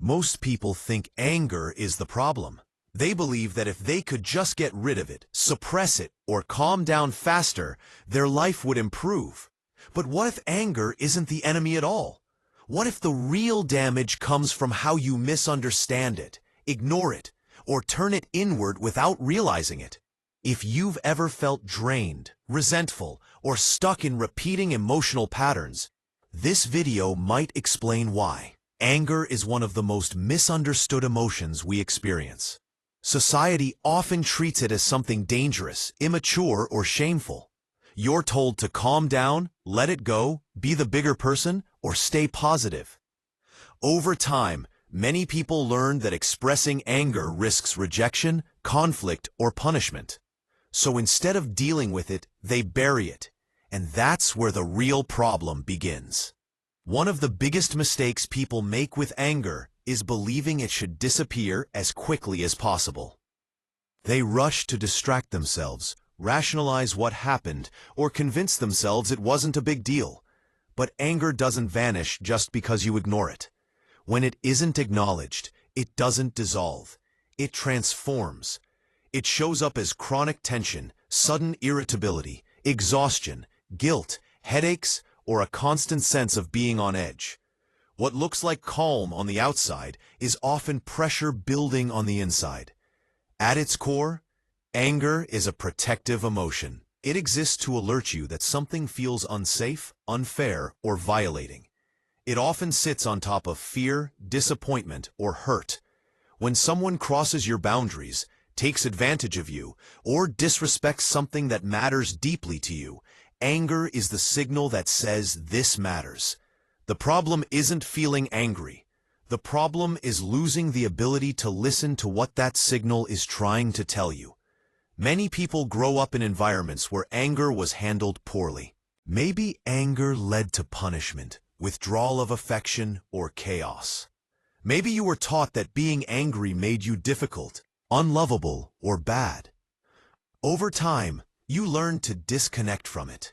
Most people think anger is the problem. They believe that if they could just get rid of it, suppress it, or calm down faster, their life would improve. But what if anger isn't the enemy at all? What if the real damage comes from how you misunderstand it, ignore it, or turn it inward without realizing it? If you've ever felt drained, resentful, or stuck in repeating emotional patterns, this video might explain why. Anger is one of the most misunderstood emotions we experience. Society often treats it as something dangerous, immature, or shameful. You're told to calm down, let it go, be the bigger person, or stay positive. Over time, many people learn that expressing anger risks rejection, conflict, or punishment. So instead of dealing with it, they bury it. And that's where the real problem begins. One of the biggest mistakes people make with anger is believing it should disappear as quickly as possible. They rush to distract themselves, rationalize what happened, or convince themselves it wasn't a big deal. But anger doesn't vanish just because you ignore it. When it isn't acknowledged, it doesn't dissolve. It transforms. It shows up as chronic tension, sudden irritability, exhaustion, guilt, headaches, or a constant sense of being on edge. What looks like calm on the outside is often pressure building on the inside. At its core, anger is a protective emotion. It exists to alert you that something feels unsafe, unfair, or violating. It often sits on top of fear, disappointment, or hurt. When someone crosses your boundaries, takes advantage of you, or disrespects something that matters deeply to you, anger is the signal that says this matters. The problem isn't feeling angry. The problem is losing the ability to listen to what that signal is trying to tell you. Many people grow up in environments where anger was handled poorly. Maybe anger led to punishment, withdrawal of affection, or chaos. Maybe you were taught that being angry made you difficult, unlovable, or bad. Over time, you learned to disconnect from it.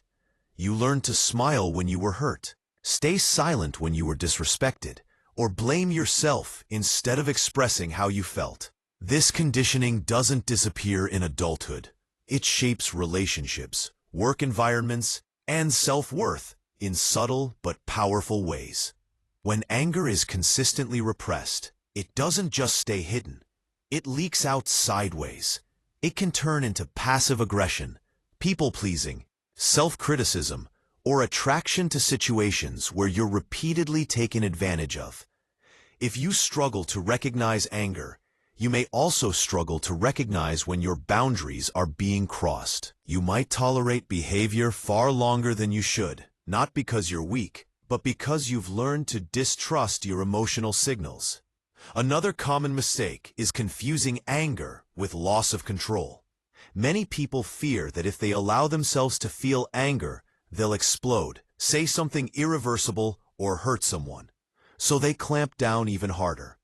You learned to smile when you were hurt, stay silent when you were disrespected, or blame yourself instead of expressing how you felt. This conditioning doesn't disappear in adulthood. It shapes relationships, work environments, and self-worth in subtle but powerful ways. When anger is consistently repressed, it doesn't just stay hidden. It leaks out sideways. It can turn into passive aggression, people-pleasing, self-criticism, or attraction to situations where you're repeatedly taken advantage of. If you struggle to recognize anger, you may also struggle to recognize when your boundaries are being crossed. You might tolerate behavior far longer than you should, not because you're weak, but because you've learned to distrust your emotional signals. Another common mistake is confusing anger with loss of control. Many people fear that if they allow themselves to feel anger, they'll explode, say something irreversible, or hurt someone. So they clamp down even harder.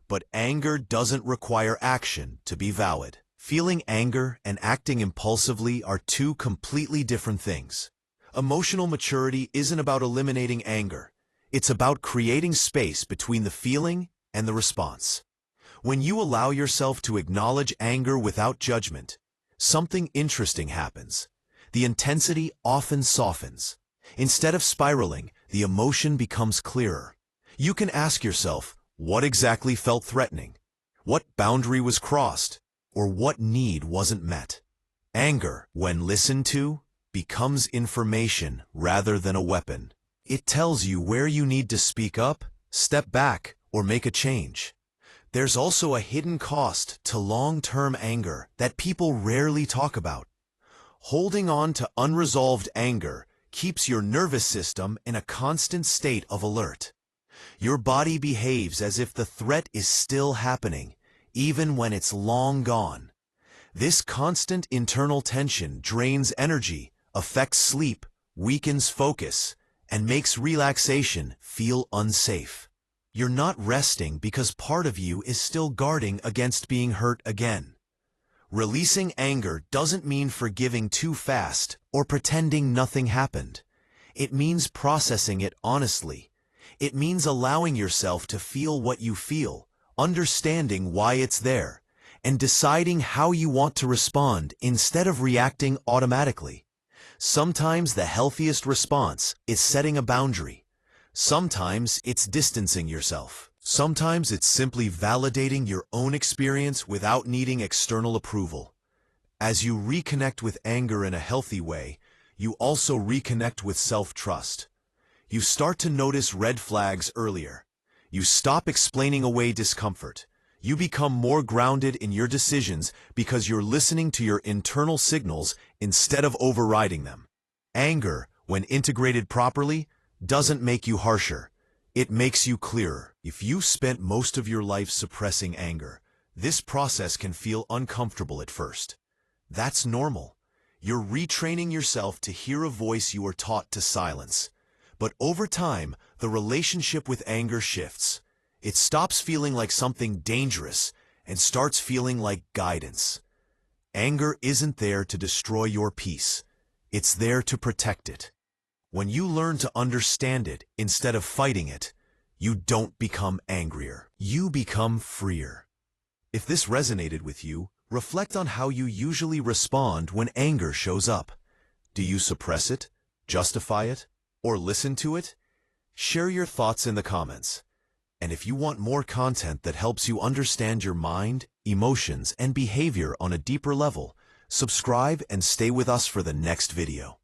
But anger doesn't require action to be valid. Feeling anger and acting impulsively are two completely different things. Emotional maturity isn't about eliminating anger. It's about creating space between the feeling and the response. When you allow yourself to acknowledge anger without judgment, something interesting happens. The intensity often softens. Instead of spiraling, the emotion becomes clearer. You can ask yourself, what exactly felt threatening? What boundary was crossed? Or what need wasn't met? Anger, when listened to, becomes information rather than a weapon. It tells you where you need to speak up, step back, or make a change. There's also a hidden cost to long-term anger that people rarely talk about. Holding on to unresolved anger keeps your nervous system in a constant state of alert. Your body behaves as if the threat is still happening, even when it's long gone. This constant internal tension drains energy, affects sleep, weakens focus, and makes relaxation feel unsafe. You're not resting because part of you is still guarding against being hurt again. Releasing anger doesn't mean forgiving too fast or pretending nothing happened. It means processing it honestly. It means allowing yourself to feel what you feel, understanding why it's there, and deciding how you want to respond instead of reacting automatically. Sometimes the healthiest response is setting a boundary. Sometimes it's distancing yourself. Sometimes it's simply validating your own experience without needing external approval. As you reconnect with anger in a healthy way, you also reconnect with self-trust. You start to notice red flags earlier. You stop explaining away discomfort. You become more grounded in your decisions because you're listening to your internal signals instead of overriding them. Anger, when integrated properly, doesn't make you harsher. It makes you clearer. If you've spent most of your life suppressing anger, this process can feel uncomfortable at first. That's normal. You're retraining yourself to hear a voice you were taught to silence. But over time, the relationship with anger shifts. It stops feeling like something dangerous and starts feeling like guidance. Anger isn't there to destroy your peace. It's there to protect it. When you learn to understand it instead of fighting it, you don't become angrier. You become freer. If this resonated with you, reflect on how you usually respond when anger shows up. Do you suppress it, justify it, or listen to it? Share your thoughts in the comments. And if you want more content that helps you understand your mind, emotions, and behavior on a deeper level, subscribe and stay with us for the next video.